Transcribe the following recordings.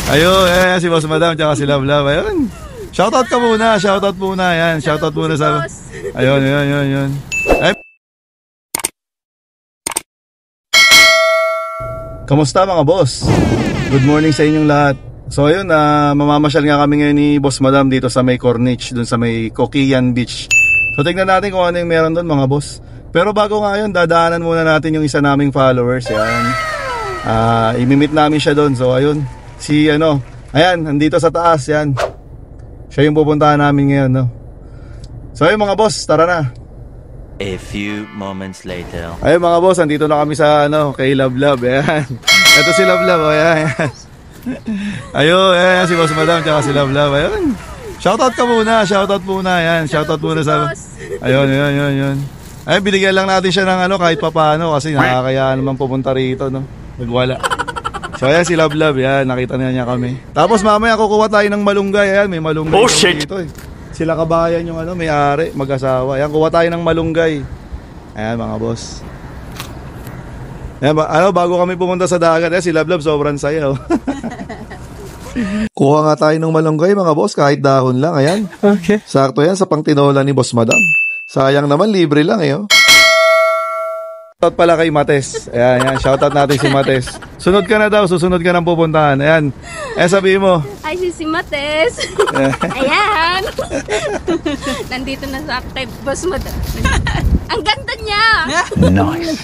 Ayun, si Boss Madam tsaka si Love Love. Ayun. Shoutout ka muna, shoutout muna. Ayan, shoutout muna sa... Ayun. Ay, kamusta mga boss? Good morning sa inyong lahat. So ayun, mamamasyal nga kami ngayon ni Boss Madam dito sa may Corniche, dun sa may Coquillan Beach. So tignan natin kung ano yung meron dun mga boss. Pero bago nga yun, dadaanan muna natin yung isa naming followers. Yan. Imimit namin siya dun. So ayun, ayan, nandito sa taas. Yan. Siya yung pupuntahan namin ngayon, no? So ayun mga boss, tara na. A few moments later. Ayun mga boss, andito na kami sa kay Love Love. Ayan. Ito si Love Love. Ayan. Ayun, si Boss Madam tsaka si Love Love. Ayun. Shoutout ka muna, shoutout muna. Ayan, shoutout muna sa... Ayun. Ayun, binigyan lang natin siya ng kahit papaano kasi nakakaya naman pupunta rito, no? Nagwala. So ayan si Love Love, yan, nakita niya kami. Tapos mamaya kukuha tayo ng malunggay. Ayan, may malunggay dito eh. Sila kabayan yung may-ari, mag-asawa. Ayan, kuha tayo ng malunggay. Ayan mga boss. Ayan, bago kami pumunta sa dagat, si Love Love sobrang saya. Kuha nga tayo ng malunggay mga boss, kahit dahon lang. Ayan. Okay. Sakto yan sa pangtinola ni Boss Madam. Sayang naman, libre lang eh. Shoutout pala kay Mates. Ayan, shoutout natin si Mates. Sunod ka na daw, susunod ka ng pupuntahan. Ayan, sabihin mo. Ay, si Mates. Ayan. Nandito na sa kay Boss Madam. Ang ganda niya. Nice.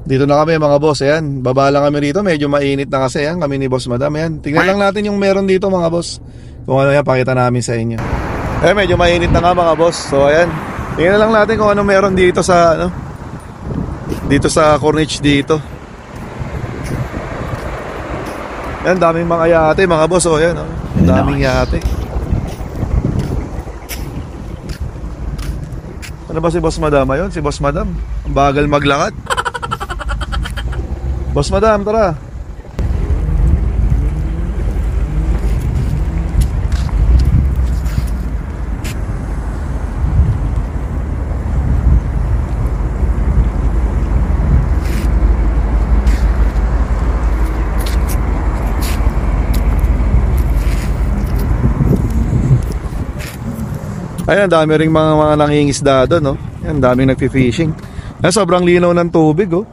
Dito na kami mga boss. Ayan, baba lang kami rito. Medyo mainit na kasi. Ayan, kami ni Boss Madam. Ayan, tingnan lang natin yung meron dito mga boss. Kung ano yan, pakita namin sa inyo. Ayan, medyo mainit na nga mga boss. So ayan, tingnan lang natin kung ano meron dito sa dito sa Corniche dito. Ayan, daming mga yate mga boss. Oh, ayan, daming yate. Ano ba si Boss Madam? Ayun, si Boss Madam. Ang bagal maglakad. Boss Madam, tara. Ayan, dami ring mga nangingisda doon, no? Ayan, daming nagfi-fishing. Ayan, sobrang linaw ng tubig, oh.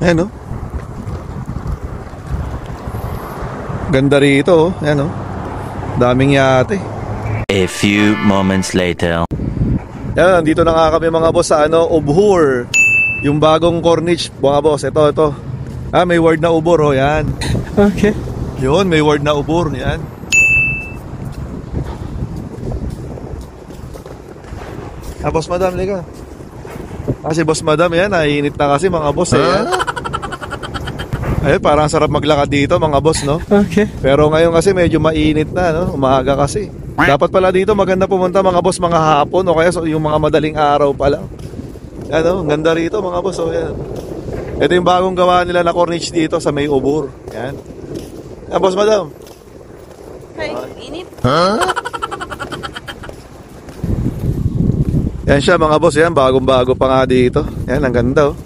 Ayan, oh. Ganda rito, oh. Ayan, oh. Daming yate. A few moments later. Ayan, dito na nga kami mga boss sa Ubhur. Yung bagong Corniche, mga boss. Ito. May word na ubor, oh. Yan. Okay. Yun, may word na ubor. Yan. Boss Madam, liga. Kasi Boss Madam, yan, naiinit na kasi mga boss. Ayan. Ayun, parang sarap maglakad dito mga boss, no? Okay. Pero ngayon kasi medyo mainit na, no? Umaga kasi. Dapat pala dito maganda pumunta mga boss mga hapon o kaya yung mga madaling araw pala. Yan, ang ganda rito mga boss. Yan. Ito yung bagong gawa nila na Corniche dito sa may Ubur. Yan. Boss Madam. Ay, init. Yan siya mga boss, yan, bagong-bago pa nga dito. Yan, ang ganda, oh.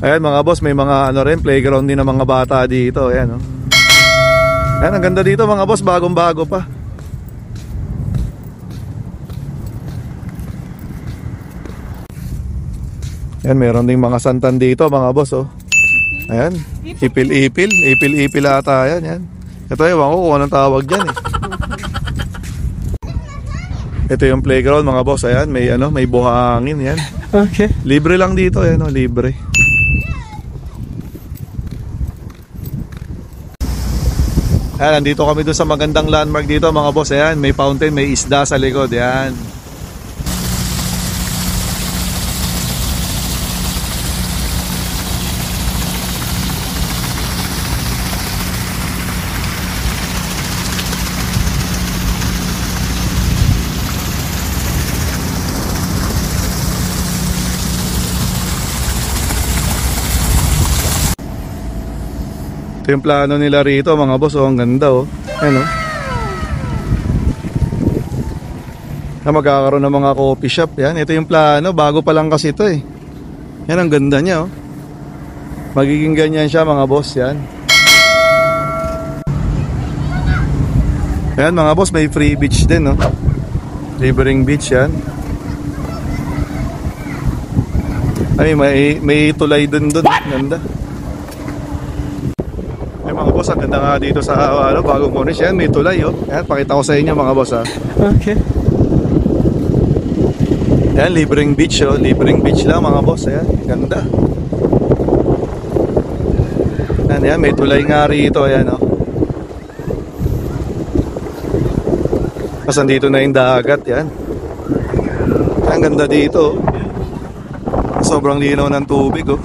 Ayan mga boss, may mga playground din ng mga bata dito. Ayan, oh. Ayan, ang ganda dito mga boss, bagong-bago pa. Ayan, meron ding mga santan dito mga boss, oh. Ayan, ipil-ipil ata yan, yan. Ito, ewan ko kung anong tawag dyan, eh. Ito yung playground mga boss. Ayan, may buhangin yan. Okay. Libre lang dito, ayan, oh, libre. Ayan, nandito kami doon sa magandang landmark dito mga boss. Ayan, may fountain, may isda sa likod. Ayan. Ito yung plano nila rito mga boss. Oh, ang ganda oh. Ayan oh. Na magkakaroon ng mga coffee shop. Yan, ito yung plano. Bago pa lang kasi ito eh. Yan, ang ganda niya oh. Magiging ganyan siya mga boss. Yan. Ayan mga boss, may free beach din no. Libreng beach yan. Ay, may tulay dun. Ganda. Ay mga boss, ang ganda nga dito sa bagong Cornish. Yan, may tulay oh. Ayan, pakita ko sa inyo mga boss ha. Okay. Ayan, libreng beach oh. Libreng beach lang mga boss. Ayan, ganda. Ayan, may tulay nga rito. Ayan oh. Tapos andito na yung dagat. Yan. Ang ganda dito oh. Sobrang linaw ng tubig oh.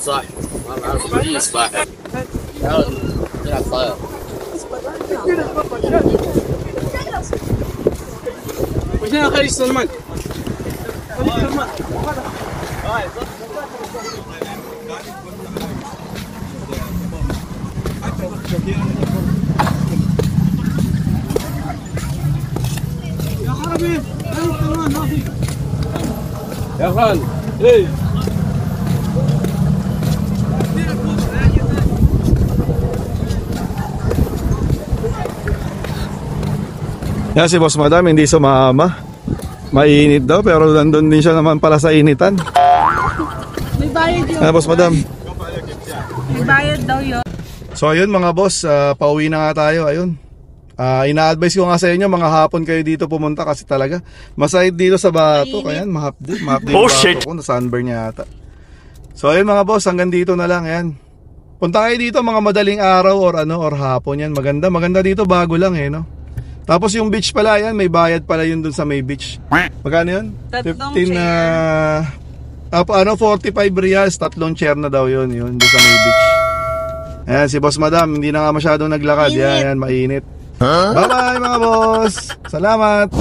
صح ما بعرف كيف سباحة حاول تلعب طاير وش انا خليج سلمان يا حربي كمان ما في يا خال ايه Yan si Boss Madam, hindi sumama. Mainit daw pero nandun din siya naman pala sa initan. May bayad yun. Boss Madam. May bayad daw yun. So ayun mga boss, pauwi na nga tayo. Ayun. Ina-advise ko nga sa inyo mga hapon kayo dito pumunta kasi talaga masahid dito sa bato. Kaya mahapdi yung bato ko, na-sunburn yata. So ayun mga boss, hanggang dito na lang. Ayan. Punta kayo dito mga madaling araw or hapon yan. Maganda dito, bago lang eh no. Tapos yung beach pala yan, may bayad pala yun dun sa may beach. Magkano yun? 15 45 reals, 3 chair na daw yun dun sa may beach. Ayan, si Boss Madam, hindi na nga masyadong naglakad. Yan, mainit. Bye bye mga boss. Salamat.